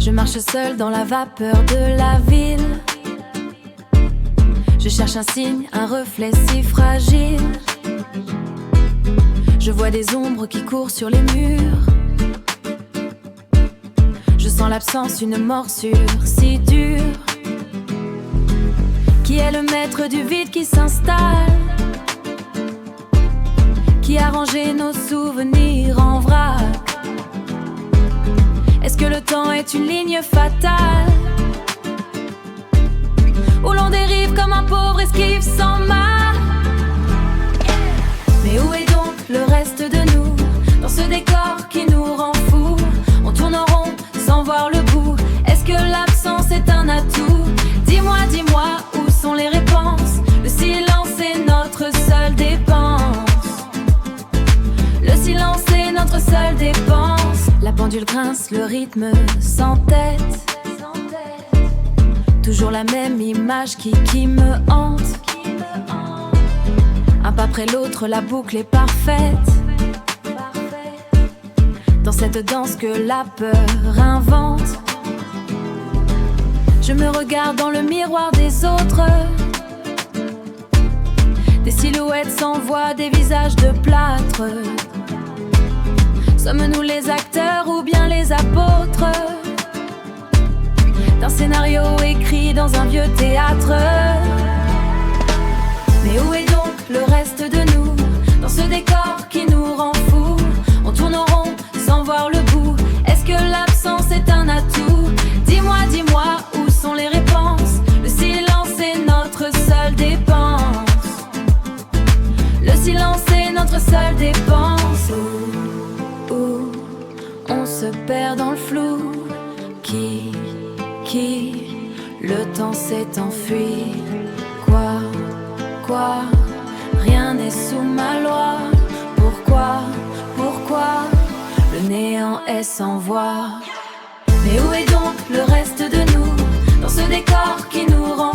Je marche seule dans la vapeur de la ville. Je cherche un signe, un reflet si fragile. Je vois des ombres qui courent sur les murs. Je sens l'absence, une morsure si dure. Qui est le maître du vide qui s'installe? Qui a rangé nos souvenirs en vrac? Est-ce que le temps est une ligne fatale où l'on dérive comme un pauvre esquive sans mal? Mais où est donc le reste de nous dans ce décor qui nous rend fous? On tourne en rond sans voir le bout. Est-ce que l'absence est un atout? Dis-moi, dis-moi, où sont les réponses? Le silence est notre seule dépense. Le silence est notre seule dépense. La pendule grince, le rythme s'entête. Toujours la même image qui me hante. Un pas après l'autre, la boucle est parfaite. Dans cette danse que la peur invente, je me regarde dans le miroir des autres. Des silhouettes sans voix, des visages de plâtre. Sommes-nous les acteurs ou bien les apôtres d'un scénario écrit dans un vieux théâtre? Mais où est donc le reste de nous dans ce décor qui nous rend fous? On tourne en rond sans voir le bout. Est-ce que l'absence est un atout? Dis-moi, dis-moi, où sont les réponses? Le silence est notre seule dépense. Le silence est notre seule dépense. Où on se perd dans le flou. Qui le temps s'est enfui. Quoi, rien n'est sous ma loi. Pourquoi le néant est sans voix? Mais où est donc le reste de nous dans ce décor qui nous rend